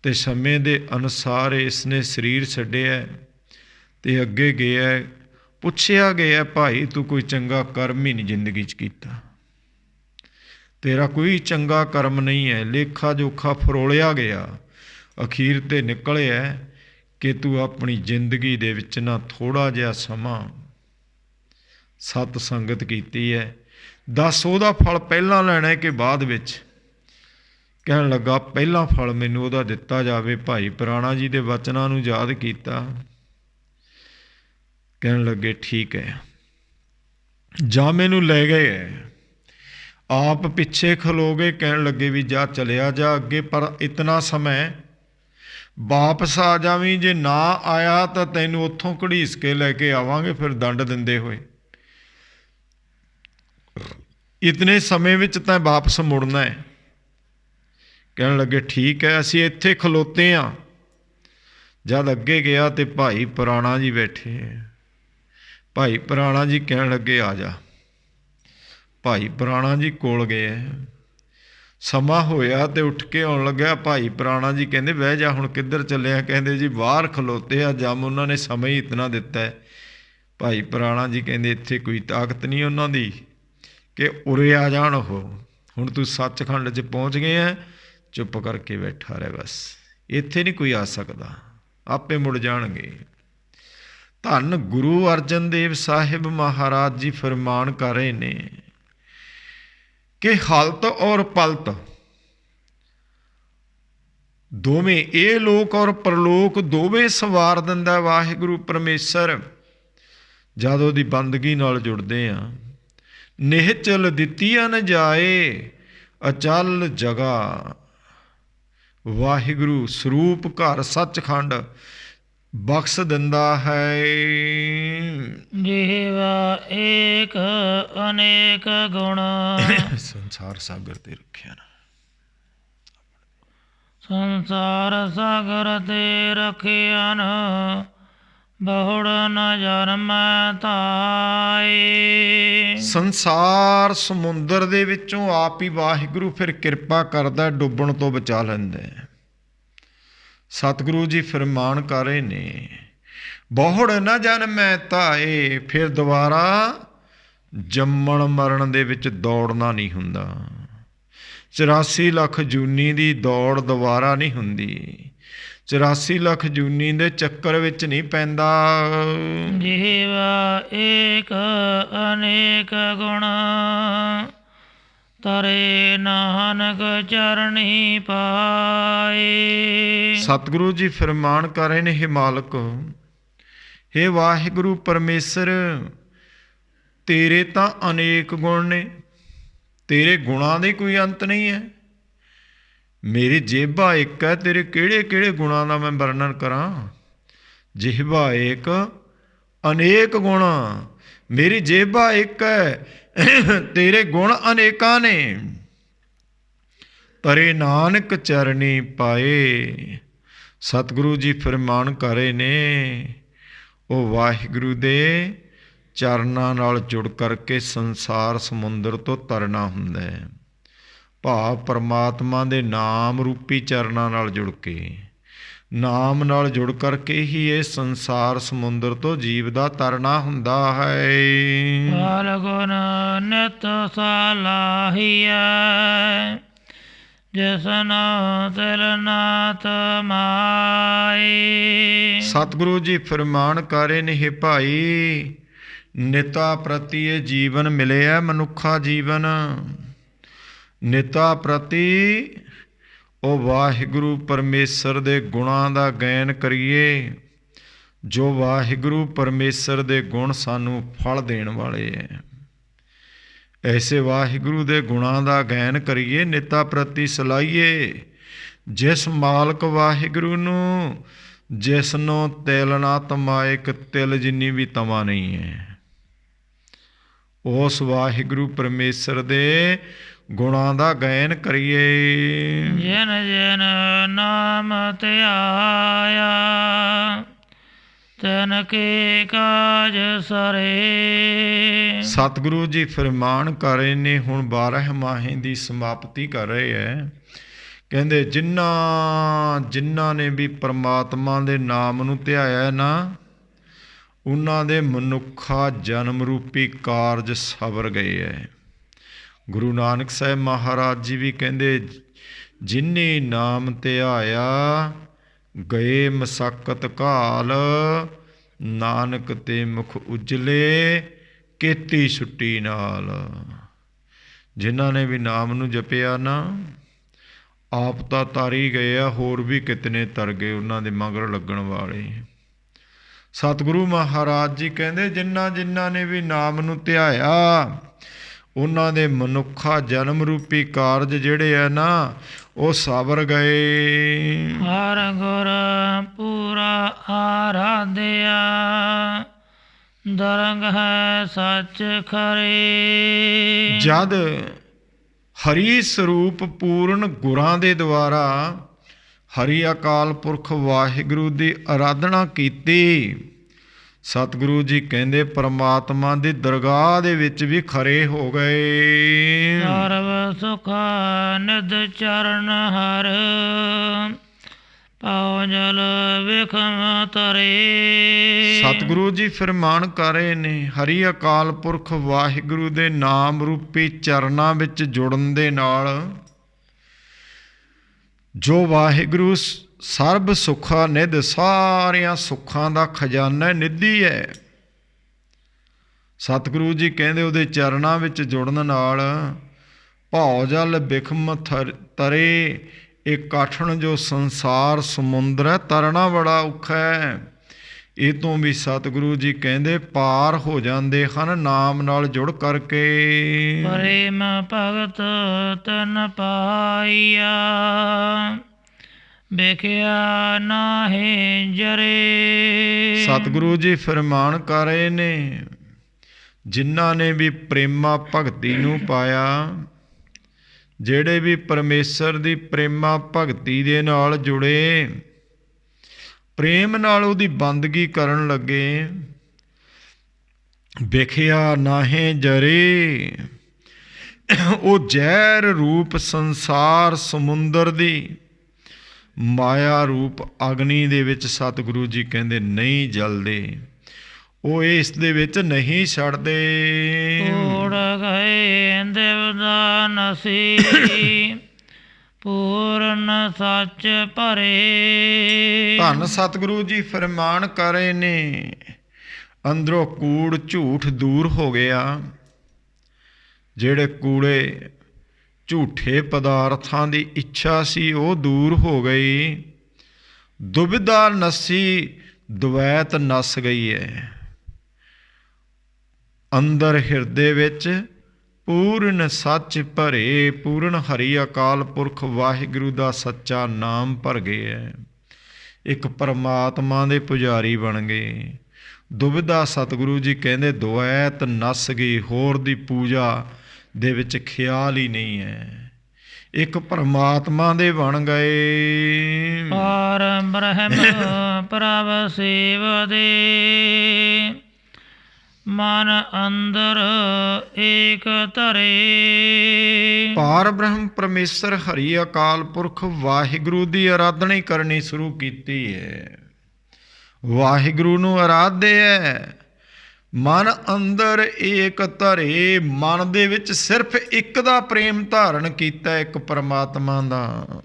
S2: ਤੇ ਸਮੇਂ ਦੇ ਅਨੁਸਾਰ ਇਸਨੇ ਸਰੀਰ ਛੱਡਿਆ ਤੇ ਅੱਗੇ ਗਿਆ। ਪੁੱਛਿਆ ਗਿਆ, ਭਾਈ ਤੂੰ ਕੋਈ ਚੰਗਾ ਕਰਮ ਹੀ ਨਹੀਂ ਜ਼ਿੰਦਗੀ 'ਚ ਕੀਤਾ, ਤੇਰਾ ਕੋਈ ਚੰਗਾ ਕਰਮ ਨਹੀਂ ਹੈ, ਲੇਖਾ ਜੋਖਾ ਫਰੋਲਿਆ ਗਿਆ। ਅਖੀਰ 'ਤੇ ਨਿਕਲਿਆ ਕਿ ਤੂੰ ਆਪਣੀ ਜ਼ਿੰਦਗੀ ਦੇ ਵਿੱਚ ਨਾ ਥੋੜ੍ਹਾ ਜਿਹਾ ਸਮਾਂ ਸਤ ਸੰਗਤ ਕੀਤੀ ਹੈ। ਦੱਸ ਉਹਦਾ ਫਲ ਪਹਿਲਾਂ ਲੈਣਾ ਕਿ ਬਾਅਦ ਵਿੱਚ। ਕਹਿਣ ਲੱਗਾ ਪਹਿਲਾਂ ਫਲ ਮੈਨੂੰ ਉਹਦਾ ਦਿੱਤਾ ਜਾਵੇ। ਭਾਈ ਪੁਰਾਣਾ ਜੀ ਦੇ ਵਚਨਾਂ ਨੂੰ ਯਾਦ ਕੀਤਾ। ਕਹਿਣ ਲੱਗੇ ਠੀਕ ਹੈ। ਜਾਂ ਮੈਨੂੰ ਲੈ ਗਏ ਹੈ, ਆਪ ਪਿੱਛੇ ਖਲੋ ਗਏ। ਕਹਿਣ ਲੱਗੇ ਵੀ ਜਾ ਚਲਿਆ ਜਾ ਅੱਗੇ, ਪਰ ਇਤਨਾ ਸਮਾਂ ਵਾਪਸ ਆ ਜਾਵੀਂ, ਜੇ ਨਾ ਆਇਆ ਤਾਂ ਤੈਨੂੰ ਉੱਥੋਂ ਘੜੀਸ ਕੇ ਲੈ ਕੇ ਆਵਾਂਗੇ ਫਿਰ ਦੰਡ ਦਿੰਦੇ ਹੋਏ। ਇਤਨੇ ਸਮੇਂ ਵਿੱਚ ਤਾਂ ਵਾਪਸ ਮੁੜਨਾ ਹੈ। ਕਹਿਣ ਲੱਗੇ ਠੀਕ ਹੈ, ਅਸੀਂ ਇੱਥੇ ਖਲੋਤੇ ਹਾਂ। ਜਦ ਅੱਗੇ ਗਿਆ ਤੇ ਭਾਈ ਪੁਰਾਣਾ ਜੀ ਬੈਠੇ। ਭਾਈ ਪੁਰਾਣਾ ਜੀ ਕਹਿਣ ਲੱਗੇ ਆ ਜਾ। ਭਾਈ ਪੁਰਾਣਾ ਜੀ ਕੋਲ ਗਏ। ਸਮਾਂ ਹੋਇਆ ਤੇ ਉੱਠ ਕੇ ਆਉਣ ਲੱਗਿਆ। ਭਾਈ ਪੁਰਾਣਾ ਜੀ ਕਹਿੰਦੇ ਬਹਿ ਜਾ, ਹੁਣ ਕਿੱਧਰ ਚੱਲਿਆ? ਕਹਿੰਦੇ ਜੀ ਬਾਹਰ ਖਲੋਤੇ ਆ, ਜਮ ਉਹਨਾਂ ਨੇ ਸਮਾਂ ਹੀ ਇਤਨਾ ਦਿੱਤਾ ਹੈ। ਭਾਈ ਪੁਰਾਣਾ ਜੀ ਕਹਿੰਦੇ ਇੱਥੇ ਕੋਈ ਤਾਕਤ ਨਹੀਂ ਉਹਨਾਂ ਦੀ ਕਿ ਉਰੇ ਆ ਜਾਣ ਉਹ, ਹੁਣ ਤੂੰ ਸੱਚਖੰਡ 'ਚ ਪਹੁੰਚ ਗਏ ਹੈ, ਚੁੱਪ ਕਰਕੇ ਬੈਠਾ ਰਹਿ ਬਸ, ਇੱਥੇ ਨਹੀਂ ਕੋਈ ਆ ਸਕਦਾ, ਆਪੇ ਮੁੜ ਜਾਣਗੇ। ਧੰਨ ਗੁਰੂ ਅਰਜਨ ਦੇਵ ਸਾਹਿਬ ਮਹਾਰਾਜ ਜੀ ਫਰਮਾਨ ਕਰ ਰਹੇ ਨੇ ਕਿ ਹਲਤ ਔਰ ਪਲਤ ਦੋਵੇਂ, ਇਹ ਲੋਕ ਔਰ ਪਰਲੋਕ ਦੋਵੇਂ ਸਵਾਰ ਦਿੰਦਾ ਵਾਹਿਗੁਰੂ ਪਰਮੇਸ਼ਰ ਜਦ ਉਹਦੀ ਬੰਦਗੀ ਨਾਲ ਜੁੜਦੇ ਆ। ਨਿਹਚਲ ਦਿੱਤੀਆਂ ਨ ਜਾਏ ਅਚਲ ਜਗਾ, ਵਾਹਿਗੁਰੂ ਸਰੂਪ ਘਰ ਸੱਚਖੰਡ ਬਖਸ਼ ਦਿੰਦਾ ਹੈ।
S1: ਜੀਵਾ ਏਕ ਅਨੇਕ ਗੁਣ,
S2: ਸੰਸਾਰ ਸਾਗਰ ਤੇ ਰੱਖਿਆ ਨਾ,
S1: ਸੰਸਾਰ ਸਾਗਰ ਤੇ ਰਖਿਆਨ, ਬਹੁੜ ਨ ਜਨਮ ਧਾਏ।
S2: ਸੰਸਾਰ ਸਮੁੰਦਰ ਦੇ ਵਿੱਚੋਂ ਆਪ ਹੀ ਵਾਹਿਗੁਰੂ ਫਿਰ ਕਿਰਪਾ ਕਰਦਾ, ਡੁੱਬਣ ਤੋਂ ਬਚਾ ਲੈਂਦਾ। ਸਤਿਗੁਰੂ ਜੀ ਫਰਮਾਨ ਕਰ ਰਹੇ ਨੇ, ਬਹੁੜ ਨਾ ਜਨਮੈ ਧਾਏ। ਫਿਰ ਦੁਬਾਰਾ ਜੰਮਣ ਮਰਨ ਦੇ ਵਿੱਚ ਦੌੜਨਾ ਨਹੀਂ ਹੁੰਦਾ। 84 ਲੱਖ ਜੂਨੀ ਦੀ ਦੌੜ ਦੁਬਾਰਾ ਨਹੀਂ ਹੁੰਦੀ। 84 ਲੱਖ ਜੂਨੀ ਦੇ ਚੱਕਰ ਵਿੱਚ ਨਹੀਂ ਪੈਂਦਾ।
S1: ਜੀਵਾ ਏਕ ਅਨੇਕ ਗੁਣ, ਤਰੇ ਨਾਨਕ ਚਰਣੀ ਪਾਏ।
S2: ਸਤਿਗੁਰੂ ਜੀ ਫਰਮਾਨ ਕਰ ਰਹੇ ਨੇ, ਹੇ ਮਾਲਕ, ਹੇ ਵਾਹਿਗੁਰੂ ਪਰਮੇਸ਼ਰ, ਤੇਰੇ ਤਾਂ ਅਨੇਕ ਗੁਣ ਨੇ, ਤੇਰੇ ਗੁਣਾਂ ਦੇ ਕੋਈ ਅੰਤ ਨਹੀਂ ਹੈ। ਮੇਰੀ ਜੇਬਾ ਇੱਕ ਹੈ, ਤੇਰੇ ਕਿਹੜੇ ਕਿਹੜੇ ਗੁਣਾਂ ਦਾ ਮੈਂ ਵਰਣਨ ਕਰਾਂ। ਜਿਹਵਾ ਏਕ ਅਨੇਕ ਗੁਣ, ਮੇਰੀ ਜੇਬਾ ਇੱਕ ਹੈ, ਤੇਰੇ ਗੁਣ ਅਨੇਕਾਂ ਨੇ। ਤਰੇ ਨਾਨਕ ਚਰਨੀ ਪਾਏ। ਸਤਿਗੁਰੂ ਜੀ ਫਰਮਾਨ ਕਰੇ ਨੇ, ਉਹ ਵਾਹਿਗੁਰੂ ਦੇ ਚਰਨਾਂ ਨਾਲ ਜੁੜ ਕਰਕੇ ਸੰਸਾਰ ਸਮੁੰਦਰ ਤੋਂ ਤਰਨਾ ਹੁੰਦਾ ਹੈ। ਭਾਵ ਪਰਮਾਤਮਾ ਦੇ ਨਾਮ ਰੂਪੀ ਚਰਨਾਂ ਨਾਲ ਜੁੜ ਕੇ, ਨਾਮ ਨਾਲ ਜੁੜ ਕਰਕੇ ਹੀ ਇਹ ਸੰਸਾਰ ਸਮੁੰਦਰ ਤੋਂ ਜੀਵ ਦਾ ਤਰਨਾ ਹੁੰਦਾ ਹੈ।
S1: ਫਾਲਗੁਨ ਨਿਤ ਸਲਾਹੀਐ, ਜਿਸਨੋ ਤਿਲ ਨਾ ਤਮਾਏ।
S2: ਸਤਿਗੁਰੂ ਜੀ ਫਰਮਾਨ ਕਰੇ ਨੇ, ਹੇ ਭਾਈ, ਨਿਤਾ ਪ੍ਰਤੀ ਇਹ ਜੀਵਨ ਮਿਲਿਆ, ਮਨੁੱਖਾ ਜੀਵਨ। ਨਿਤਾ ਪ੍ਰਤੀ ਉਹ ਵਾਹਿਗੁਰੂ ਪਰਮੇਸ਼ਰ ਦੇ ਗੁਣਾਂ ਦਾ ਗਾਇਨ ਕਰੀਏ। ਜੋ ਵਾਹਿਗੁਰੂ ਪਰਮੇਸ਼ਰ ਦੇ ਗੁਣ ਸਾਨੂੰ ਫਲ ਦੇਣ ਵਾਲੇ ਹੈ, ਐਸੇ ਵਾਹਿਗੁਰੂ ਦੇ ਗੁਣਾਂ ਦਾ ਗਾਇਨ ਕਰੀਏ, ਨਿਤਾ ਪ੍ਰਤੀ ਸਲਾਹੀਏ। ਜਿਸ ਮਾਲਕ ਵਾਹਿਗੁਰੂ ਨੂੰ, ਜਿਸ ਨੂੰ ਤਿਲ ਨਾ ਤਮਾਏ, ਇੱਕ ਤਿਲ ਜਿੰਨੀ ਵੀ ਤਮਾ ਨਹੀਂ ਹੈ, ਉਸ ਵਾਹਿਗੁਰੂ ਪਰਮੇਸ਼ਰ ਦੇ ਗੁਣਾਂ ਦਾ ਗਾਇਨ ਕਰੀਏ।
S1: ਜਿਨ ਜਿਨ ਨਾਮ ਧਿਆਇਆ, ਤਿਨ ਕੇ ਕਾਜ ਸਰੇ।
S2: ਸਤਿਗੁਰੂ ਜੀ ਫਰਮਾਨ ਕਰ ਰਹੇ ਨੇ, ਹੁਣ 12 ਮਾਹੇ ਦੀ ਸਮਾਪਤੀ ਕਰ ਰਹੇ ਹੈ। ਕਹਿੰਦੇ ਜਿਨ੍ਹਾਂ ਨੇ ਵੀ ਪਰਮਾਤਮਾ ਦੇ ਨਾਮ ਨੂੰ ਧਿਆਇਆ ਨਾ, ਉਹਨਾਂ ਦੇ ਮਨੁੱਖਾ ਜਨਮ ਰੂਪੀ ਕਾਰਜ ਸਵਰ ਗਏ ਹੈ। ਗੁਰੂ ਨਾਨਕ ਸਾਹਿਬ ਮਹਾਰਾਜ ਜੀ ਵੀ ਕਹਿੰਦੇ, ਜਿਨੇ ਨਾਮ ਧਿਆਇਆ, ਗਏ ਮਸਕਤ ਘਾਲ, ਨਾਨਕ ਤੇ ਮੁਖ ਉਜਲੇ, ਕੀਤੀ ਛੁੱਟੀ ਨਾਲ। ਜਿਨ੍ਹਾਂ ਨੇ ਵੀ ਨਾਮ ਨੂੰ ਜਪਿਆ ਨਾ, ਆਪ ਤਾਂ ਤਰ ਹੀ ਗਏ ਆ, ਹੋਰ ਵੀ ਕਿਤਨੇ ਤਰ ਗਏ ਉਹਨਾਂ ਦੇ ਮਗਰ ਲੱਗਣ ਵਾਲੇ। ਸਤਿਗੁਰੂ ਮਹਾਰਾਜ ਜੀ ਕਹਿੰਦੇ, ਜਿਨ੍ਹਾਂ ਨੇ ਵੀ ਨਾਮ ਨੂੰ ਧਿਆਇਆ, ਉਹਨਾਂ ਦੇ ਮਨੁੱਖਾ ਜਨਮ ਰੂਪੀ ਕਾਰਜ ਜਿਹੜੇ ਆ ਨਾ, ਉਹ ਸਵਰ ਗਏ।
S1: ਹਰ ਗੁਰ ਪੂਰਾ ਆਰਾਧਿਆ, ਦਰੰਗ ਹੈ ਸੱਚ ਖਰੇ।
S2: ਜਦ ਹਰੀ ਸਰੂਪ ਪੂਰਨ ਗੁਰਾਂ ਦੇ ਦੁਆਰਾ ਹਰੀ ਅਕਾਲ ਪੁਰਖ ਵਾਹਿਗੁਰੂ ਦੀ ਆਰਾਧਨਾ ਕੀਤੀ, ਸਤਿਗੁਰੂ ਜੀ ਕਹਿੰਦੇ ਪਰਮਾਤਮਾ ਦੀ ਦਰਗਾਹ ਦੇ ਵਿੱਚ ਵੀ ਖਰੇ ਹੋ ਗਏ।
S1: ਸਰਬ ਸੁਖ ਨਿਦ ਚਰਨ ਹਰ, ਪਾਉ ਜਲ ਵਿਖਮ ਤਰੇ।
S2: ਸਤਿਗੁਰੂ ਜੀ ਫਰਮਾਨ ਕਰ ਰਹੇ ਨੇ, ਹਰੀ ਅਕਾਲ ਪੁਰਖ ਵਾਹਿਗੁਰੂ ਦੇ ਨਾਮ ਰੂਪੀ ਚਰਨਾਂ ਵਿੱਚ ਜੁੜਨ ਦੇ ਨਾਲ ਜੋ ਵਾਹਿਗੁਰੂ ਸਰਬ ਸੁੱਖਾ ਨਿਧ, ਸਾਰਿਆਂ ਸੁੱਖਾਂ ਦਾ ਖਜ਼ਾਨਾ ਨਿਧੀ ਹੈ। ਸਤਿਗੁਰੂ ਜੀ ਕਹਿੰਦੇ ਉਹਦੇ ਚਰਨਾਂ ਵਿੱਚ ਜੁੜਨ ਨਾਲ ਭਾਉ ਜਲ ਬਿਖਮ ਤਰੇ। ਇਹ ਕਾਠਣ ਜੋ ਸੰਸਾਰ ਸਮੁੰਦਰ ਹੈ, ਤਰਨਾ ਬੜਾ ਔਖਾ ਹੈ। ਇਹ ਤੋਂ ਵੀ ਸਤਿਗੁਰੂ ਜੀ ਕਹਿੰਦੇ ਪਾਰ ਹੋ ਜਾਂਦੇ ਹਨ ਨਾਮ ਨਾਲ ਜੁੜ ਕਰਕੇ।
S1: ਪ੍ਰੇਮ ਭਗਤ ਤਨ ਪਾਈਆ, ਵੇਖਿਆ ਨਾਹੀਂ ਜਰੇ।
S2: ਸਤਿਗੁਰੂ ਜੀ ਫਰਮਾਨ ਕਰ ਰਹੇ ਨੇ, ਜਿਨ੍ਹਾਂ ਨੇ ਵੀ ਪ੍ਰੇਮਾ ਭਗਤੀ ਨੂੰ ਪਾਇਆ, ਜਿਹੜੇ ਵੀ ਪਰਮੇਸ਼ਰ ਦੀ ਪ੍ਰੇਮਾ ਭਗਤੀ ਦੇ ਨਾਲ ਜੁੜੇ, ਪ੍ਰੇਮ ਨਾਲ ਉਹਦੀ ਬੰਦਗੀ ਕਰਨ ਲੱਗੇ। ਵਿਖਿਆ ਨਾਹੀਂ ਜਰੇ, ਉਹ ਜ਼ਹਿਰ ਰੂਪ ਸੰਸਾਰ ਸਮੁੰਦਰ ਦੀ ਮਾਇਆ ਰੂਪ ਅਗਨੀ ਦੇ ਵਿੱਚ ਸਤਿਗੁਰੂ ਜੀ ਕਹਿੰਦੇ ਨਹੀਂ ਜਲਦੇ, ਉਹ ਇਸ ਦੇ ਵਿੱਚ ਨਹੀਂ ਛੱਡਦੇ।
S1: ਉੜ ਗਏ ਦੇਵਦਾਨ ਸੀ, ਪੂਰਨ ਸੱਚ ਭਰੇ।
S2: ਧੰਨ ਸਤਿਗੁਰੂ ਜੀ ਫਰਮਾਨ ਕਰ ਰਹੇ ਨੇ, ਅੰਦਰੋਂ ਕੂੜ ਝੂਠ ਦੂਰ ਹੋ ਗਿਆ। ਜਿਹੜੇ ਕੂੜੇ ਝੂਠੇ ਪਦਾਰਥਾਂ ਦੀ ਇੱਛਾ ਸੀ ਉਹ ਦੂਰ ਹੋ ਗਈ। ਦੁਬਿਧਾ ਨਸੀ, ਦੁਵੈਤ ਨਸ ਗਈ ਹੈ। ਅੰਦਰ ਹਿਰਦੇ ਵਿੱਚ ਪੂਰਨ ਸੱਚ ਭਰੇ, ਪੂਰਨ ਹਰੀ ਅਕਾਲ ਪੁਰਖ ਵਾਹਿਗੁਰੂ ਦਾ ਸੱਚਾ ਨਾਮ ਭਰ ਗਏ ਹੈ। ਇੱਕ ਪਰਮਾਤਮਾ ਦੇ ਪੁਜਾਰੀ ਬਣ ਗਏ। ਦੁਬਿਧਾ ਸਤਿਗੁਰੂ ਜੀ ਕਹਿੰਦੇ ਦੁਵੈਤ ਨਸ ਗਈ, ਹੋਰ ਦੀ ਪੂਜਾ ਦੇ ਵਿੱਚ ਖਿਆਲ ਹੀ ਨਹੀਂ ਹੈ। ਇੱਕ ਪਰਮਾਤਮਾ ਦੇ ਬਣ ਗਏ।
S1: ਪਾਰ ਬ੍ਰਹਮ ਪ੍ਰਭ ਸੇਵਦੇ, ਮਨ ਅੰਦਰ ਏਕ ਧਰੇ।
S2: ਪਾਰ ਬ੍ਰਹਮ ਪਰਮੇਸ਼ਰ ਹਰੀ ਅਕਾਲ ਪੁਰਖ ਵਾਹਿਗੁਰੂ ਦੀ ਆਰਾਧਨਾ ਕਰਨੀ ਸ਼ੁਰੂ ਕੀਤੀ ਹੈ। ਵਾਹਿਗੁਰੂ ਨੂੰ ਆਰਾਧਦੇ ਹੈ। ਮਨ ਅੰਦਰ ਏਕ ਧਰੇ, ਮਨ ਦੇ ਵਿੱਚ ਸਿਰਫ ਇੱਕ ਦਾ ਪ੍ਰੇਮ ਧਾਰਨ ਕੀਤਾ, ਇੱਕ ਪਰਮਾਤਮਾ ਦਾ।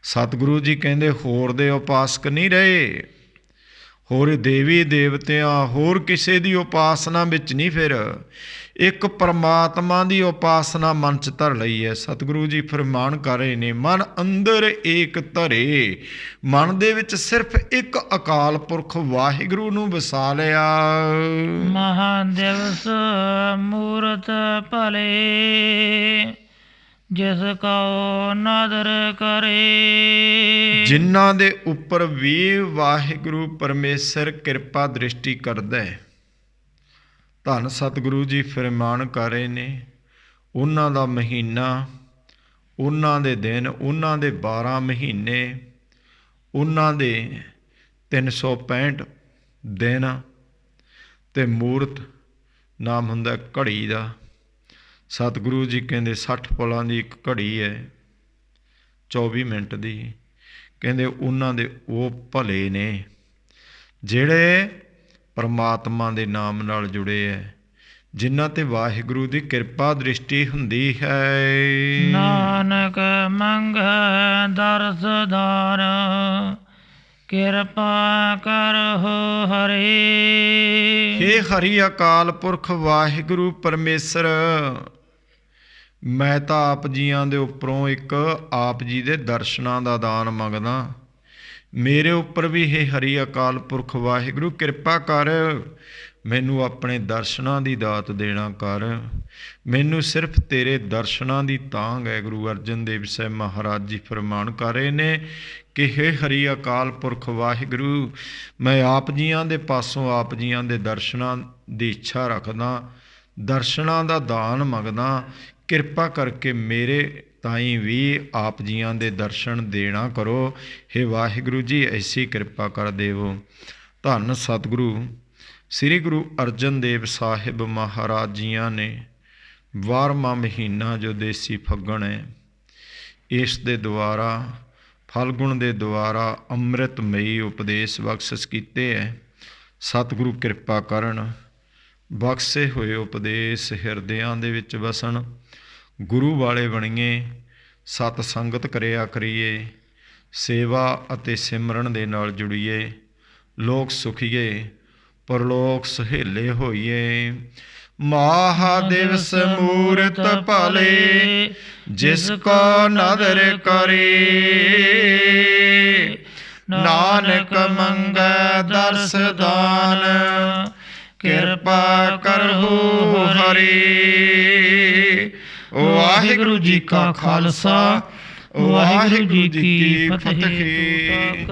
S2: ਸਤਿਗੁਰੂ ਜੀ ਕਹਿੰਦੇ ਹੋਰ ਦੇ ਉਪਾਸਕ ਨਹੀਂ ਰਹੇ, ਹੋਰ ਦੇਵੀ ਦੇਵਤਿਆਂ ਹੋਰ ਕਿਸੇ ਦੀ ਉਪਾਸਨਾ ਵਿੱਚ ਨਹੀਂ, ਫਿਰ ਇੱਕ ਪਰਮਾਤਮਾ ਦੀ ਉਪਾਸਨਾ ਮਨ 'ਚ ਧਰ ਲਈ ਹੈ। ਸਤਿਗੁਰੂ ਜੀ ਫਰਮਾਨ ਕਰ ਰਹੇ ਨੇ, ਮਨ ਅੰਦਰ ਏਕ ਧਰੇ, ਮਨ ਦੇ ਵਿੱਚ ਸਿਰਫ ਇੱਕ ਅਕਾਲ ਪੁਰਖ ਵਾਹਿਗੁਰੂ ਨੂੰ ਵਸਾ ਲਿਆ।
S1: ਮਹਾਦਿਵਸ ਮੂਰਤ ਭਲੇ, ਜਿਸ ਕਉ ਨਦਰ ਕਰੇ।
S2: ਜਿਨ੍ਹਾਂ ਦੇ ਉੱਪਰ ਵੀ ਵਾਹਿਗੁਰੂ ਪਰਮੇਸ਼ਰ ਕਿਰਪਾ ਦ੍ਰਿਸ਼ਟੀ ਕਰਦਾ ਹੈ। ਧੰਨ ਸਤਿਗੁਰੂ ਜੀ ਫਰਮਾਨ ਕਰ ਰਹੇ ਨੇ, ਉਹਨਾਂ ਦਾ ਮਹੀਨਾ, ਉਹਨਾਂ ਦੇ ਦਿਨ, ਉਹਨਾਂ ਦੇ 12 ਮਹੀਨੇ, ਉਹਨਾਂ ਦੇ 365 ਦਿਨ, ਤੇ ਮੂਰਤ ਨਾਮ ਹੁੰਦਾ ਘੜੀ ਦਾ। ਸਤਿਗੁਰੂ ਜੀ ਕਹਿੰਦੇ 60 ਪਲਾਂ ਦੀ ਇੱਕ ਘੜੀ ਹੈ, 24 ਮਿੰਟ ਦੀ। ਕਹਿੰਦੇ ਉਹਨਾਂ ਦੇ ਉਹ ਭਲੇ ਨੇ ਜਿਹੜੇ ਪਰਮਾਤਮਾ ਦੇ ਨਾਮ ਨਾਲ ਜੁੜੇ ਹੈ, ਜਿਨ੍ਹਾਂ ਤੇ ਵਾਹਿਗੁਰੂ ਦੀ ਕਿਰਪਾ ਦ੍ਰਿਸ਼ਟੀ ਹੁੰਦੀ ਹੈ।
S1: ਨਾਨਕ ਮੰਗੈ ਦਰਸ ਦਾਨ, ਕਿਰਪਾ ਕਰਹੁ ਹਰੇ।
S2: ਹੇ ਹਰੀ ਅਕਾਲ ਪੁਰਖ ਵਾਹਿਗੁਰੂ ਪਰਮੇਸ਼ਰ, ਮੈਂ ਤਾਂ ਆਪ ਜੀਆਂ ਦੇ ਉੱਪਰੋਂ ਇੱਕ ਆਪ ਜੀ ਦੇ ਦਰਸ਼ਨਾਂ ਦਾ ਦਾਨ ਮੰਗਦਾ। ਮੇਰੇ ਉੱਪਰ ਵੀ ਹੇ ਹਰੀ ਅਕਾਲ ਪੁਰਖ ਵਾਹਿਗੁਰੂ ਕਿਰਪਾ ਕਰ, ਮੈਨੂੰ ਆਪਣੇ ਦਰਸ਼ਨਾਂ ਦੀ ਦਾਤ ਦੇਣਾ ਕਰ। ਮੈਨੂੰ ਸਿਰਫ ਤੇਰੇ ਦਰਸ਼ਨਾਂ ਦੀ ਤਾਂਘ ਹੈ। ਗੁਰੂ ਅਰਜਨ ਦੇਵ ਸਾਹਿਬ ਮਹਾਰਾਜ ਜੀ ਫਰਮਾਨ ਕਰ ਰਹੇ ਨੇ ਕਿ ਹੇ ਹਰੀ ਅਕਾਲ ਪੁਰਖ ਵਾਹਿਗੁਰੂ, ਮੈਂ ਆਪ ਜੀਆਂ ਦੇ ਪਾਸੋਂ ਆਪ ਜੀਆਂ ਦੇ ਦਰਸ਼ਨਾਂ ਦੀ ਇੱਛਾ ਰੱਖਦਾ, ਦਰਸ਼ਨਾਂ ਦਾ ਦਾਨ ਮੰਗਦਾ। ਕਿਰਪਾ ਕਰਕੇ ਮੇਰੇ ਤਾਈਂ ਵੀ ਆਪ ਜੀਆਂ ਦੇ ਦਰਸ਼ਨ ਦੇਣਾ ਕਰੋ। ਹੇ ਵਾਹਿਗੁਰੂ ਜੀ, ਐਸੀ ਕਿਰਪਾ ਕਰ ਦੇਵੋ। ਧੰਨ ਸਤਿਗੁਰੂ ਸ੍ਰੀ ਗੁਰੂ ਅਰਜਨ ਦੇਵ ਸਾਹਿਬ ਮਹਾਰਾਜ ਜੀਆਂ ਨੇ 12ਵਾਂ ਮਹੀਨਾ ਜੋ ਦੇਸੀ ਫੱਗਣ ਹੈ, ਇਸ ਦੇ ਦੁਆਰਾ ਫਲਗੁਣ ਦੇ ਦੁਆਰਾ ਅੰਮ੍ਰਿਤਮਈ ਉਪਦੇਸ਼ ਬਖਸ਼ਿਸ਼ ਕੀਤੇ ਹੈ। ਸਤਿਗੁਰੂ ਕਿਰਪਾ ਕਰਨ, ਬਖਸ਼ੇ ਹੋਏ ਉਪਦੇਸ਼ ਹਿਰਦਿਆਂ ਦੇ ਵਿੱਚ ਵਸਣ, ਗੁਰੂ ਵਾਲੇ ਬਣੀਏ, ਸਤ ਸੰਗਤ ਕਰਿਆ ਕਰੀਏ, ਸੇਵਾ ਅਤੇ ਸਿਮਰਨ ਦੇ ਨਾਲ ਜੁੜੀਏ, ਲੋਕ ਸੁਖੀਏ, ਪਰਲੋਕ ਸੁਹੇਲੇ ਹੋਈਏ। ਮਹਾਦਿਵਸ ਮੂਰਤ ਭਲੇ, ਜਿਸ ਕੋ ਨਦਰ ਕਰੇ। ਨਾਨਕ ਮੰਗੈ ਦਰਸ ਦਾਨ, ਕਿਰਪਾ ਕਰਹੁ ਹਰੀ। ਵਾਹਿਗੁਰੂ ਜੀ ਕਾ ਖਾਲਸਾ, ਵਾਹਿਗੁਰੂ ਜੀ ਕੀ ਫਤਿਹ।